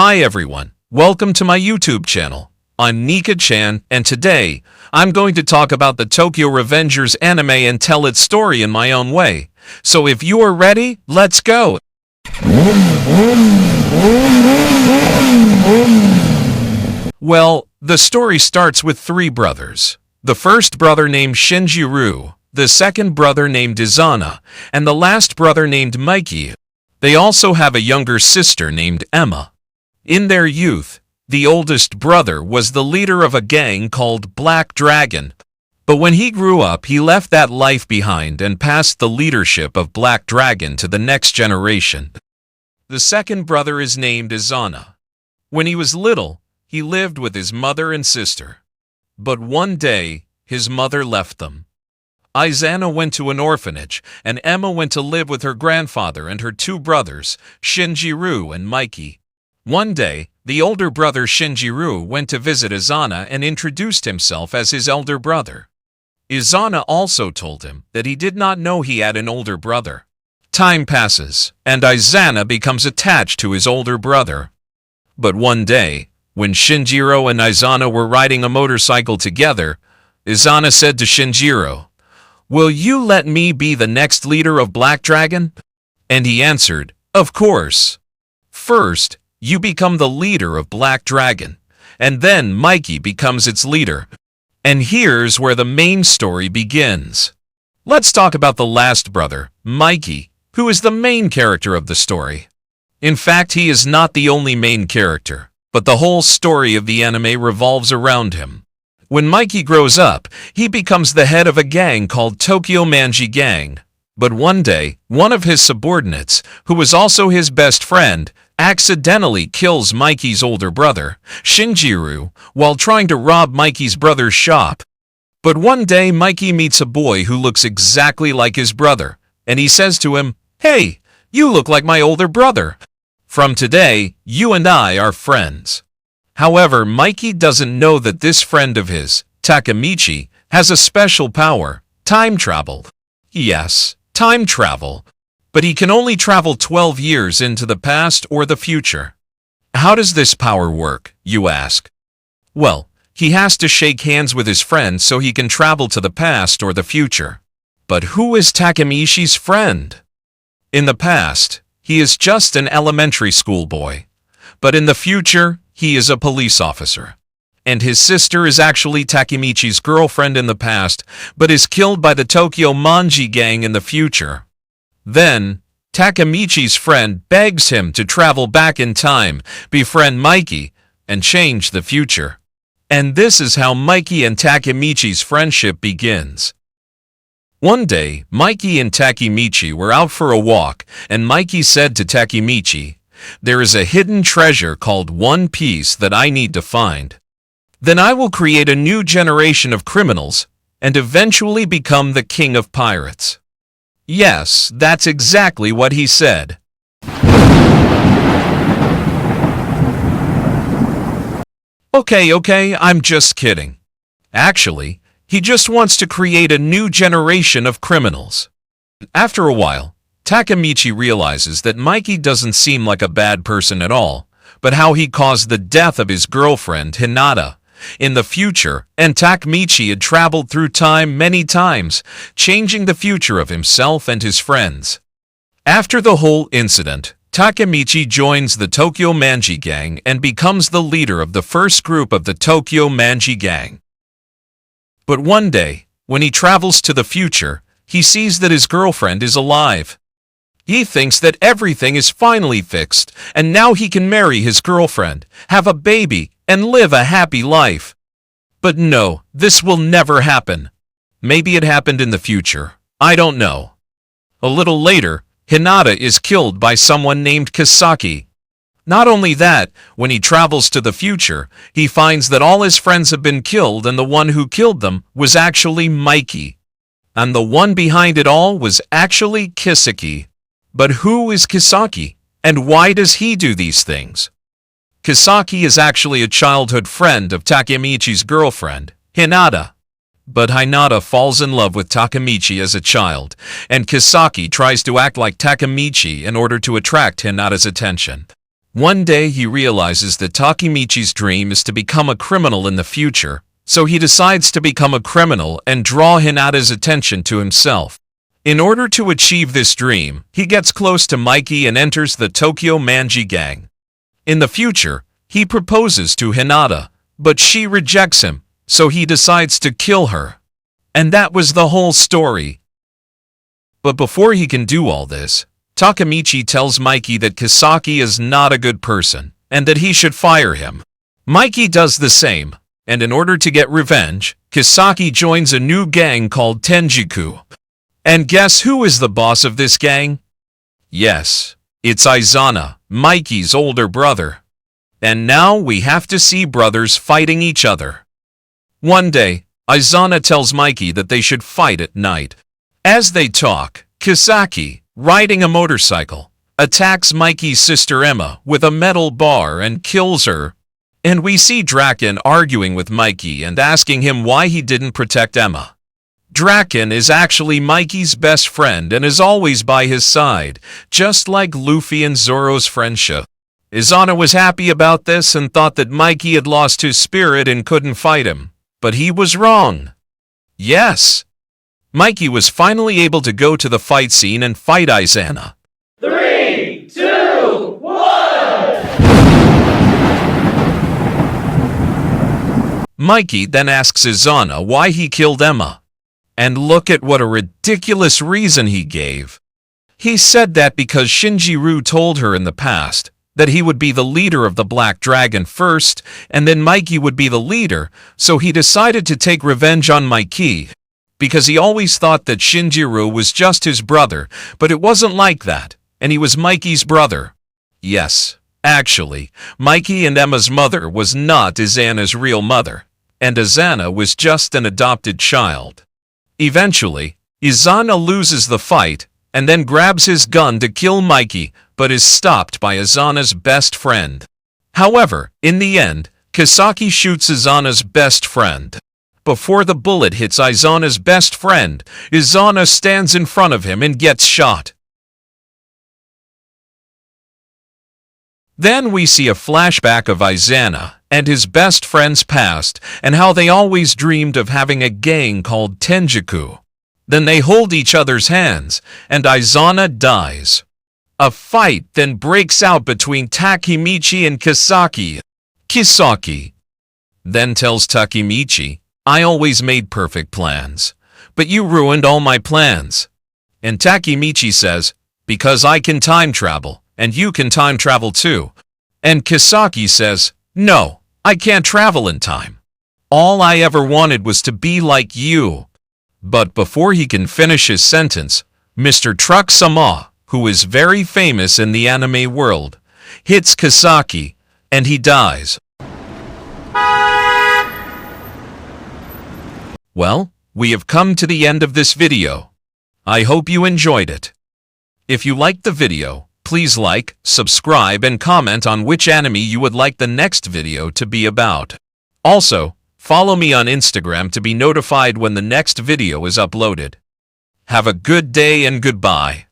Hi everyone, welcome to my YouTube channel. I'm Nika-chan, and today, I'm going to talk about the Tokyorevenger's anime and tell its story in my own way. So if you are ready, let's go! Well, the story starts with three brothers. The first brother named Shinjiro, the second brother named Izana, and the last brother named Mikey. They also have a younger sister named Emma. In their youth, the oldest brother was the leader of a gang called Black Dragon. But when he grew up, he left that life behind and passed the leadership of Black Dragon to the next generation. The second brother is named Izana. When he was little, he lived with his mother and sister. But one day, his mother left them. Izana went to an orphanage, and Emma went to live with her grandfather and her two brothers, Shinjiro and Mikey. One day, the older brother Shinjiro went to visit Izana and introduced himself as his elder brother. Izana also told him that he did not know he had an older brother. Time passes, and Izana becomes attached to his older brother. But one day, when Shinjiro and Izana were riding a motorcycle together, Izana said to Shinjiro, "Will you let me be the next leader of Black Dragon?" And he answered, "Of course. First, you become the leader of Black Dragon, and then Mikey becomes its leader." And here's where the main story begins. Let's talk about the last brother, Mikey, who is the main character of the story. In fact, he is not the only main character, but the whole story of the anime revolves around him. When Mikey grows up, he becomes the head of a gang called Tokyorevenger gang. But one day, one of his subordinates, who was also his best friend, accidentally kills Mikey's older brother, Shinjiro, while trying to rob Mikey's brother's shop. But one day Mikey meets a boy who looks exactly like his brother, and he says to him, "Hey, you look like my older brother. From today, you and I are friends." However, Mikey doesn't know that this friend of his, Takemichi, has a special power, time travel. Yes, time travel. But he can only travel 12 years into the past or the future. How does this power work, you ask? Well, he has to shake hands with his friend so he can travel to the past or the future. But who is Takemichi's friend? In the past, he is just an elementary school boy. But in the future, he is a police officer. And his sister is actually Takemichi's girlfriend in the past, but is killed by the Tokyorevenger gang in the future. Then, Takemichi's friend begs him to travel back in time, befriend Mikey, and change the future. And this is how Mikey and Takemichi's friendship begins. One day, Mikey and Takemichi were out for a walk, and Mikey said to Takemichi, "There is a hidden treasure called One Piece that I need to find. Then I will create a new generation of criminals, and eventually become the king of pirates." Yes, that's exactly what he said. Okay, I'm just kidding. Actually, he just wants to create a new generation of criminals. After a while, Takemichi realizes that Mikey doesn't seem like a bad person at all, but how he caused the death of his girlfriend, Hinata, in the future, and Takemichi had traveled through time many times, changing the future of himself and his friends. After the whole incident, Takemichi joins the Tokyorevenger gang and becomes the leader of the first group of the Tokyorevenger gang. But one day, when he travels to the future, he sees that his girlfriend is alive. He thinks that everything is finally fixed, and now he can marry his girlfriend, have a baby, and live a happy life. But no, this will never happen. Maybe it happened in the future. I don't know. A little later, Hinata is killed by someone named Kisaki. Not only that, when he travels to the future, he finds that all his friends have been killed and the one who killed them was actually Mikey. And the one behind it all was actually Kisaki. But who is Kisaki, and why does he do these things? Kisaki is actually a childhood friend of Takemichi's girlfriend, Hinata. But Hinata falls in love with Takemichi as a child, and Kisaki tries to act like Takemichi in order to attract Hinata's attention. One day he realizes that Takemichi's dream is to become a criminal in the future, so he decides to become a criminal and draw Hinata's attention to himself. In order to achieve this dream, he gets close to Mikey and enters the Tokyorevenger gang. In the future, he proposes to Hinata, but she rejects him, so he decides to kill her. And that was the whole story. But before he can do all this, Takemichi tells Mikey that Kisaki is not a good person, and that he should fire him. Mikey does the same, and in order to get revenge, Kisaki joins a new gang called Tenjiku. And guess who is the boss of this gang? Yes, it's Izana, Mikey's older brother. And now we have to see brothers fighting each other. One day, Izana tells Mikey that they should fight at night. As they talk, Kisaki, riding a motorcycle, attacks Mikey's sister Emma with a metal bar and kills her. And we see Draken arguing with Mikey and asking him why he didn't protect Emma. Draken is actually Mikey's best friend and is always by his side, just like Luffy and Zoro's friendship. Izana was happy about this and thought that Mikey had lost his spirit and couldn't fight him. But he was wrong. Yes, Mikey was finally able to go to the fight scene and fight Izana. 3, 2, 1! Mikey then asks Izana why he killed Emma. And look at what a ridiculous reason he gave. He said that because Shinjiro told her in the past that he would be the leader of the Black Dragon first, and then Mikey would be the leader, so he decided to take revenge on Mikey. Because he always thought that Shinjiro was just his brother, but it wasn't like that, and he was Mikey's brother. Yes, actually, Mikey and Emma's mother was not Izana's real mother, and Izana was just an adopted child. Eventually, Izana loses the fight, and then grabs his gun to kill Mikey, but is stopped by Izana's best friend. However, in the end, Kisaki shoots Izana's best friend. Before the bullet hits Izana's best friend, Izana stands in front of him and gets shot. Then we see a flashback of Izana and his best friend's past and how they always dreamed of having a gang called Tenjiku. Then they hold each other's hands, and Izana dies. A fight then breaks out between Takemichi and Kisaki. Kisaki then tells Takemichi, "I always made perfect plans, but you ruined all my plans." And Takemichi says, "Because I can time travel, and you can time travel too." And Kisaki says, "No, I can't travel in time. All I ever wanted was to be like you." But before he can finish his sentence, Mr. Truck-sama, who is very famous in the anime world, hits Kisaki, and he dies. Well, we have come to the end of this video. I hope you enjoyed it. If you liked the video, please like, subscribe, and comment on which anime you would like the next video to be about. Also, follow me on Instagram to be notified when the next video is uploaded. Have a good day and goodbye.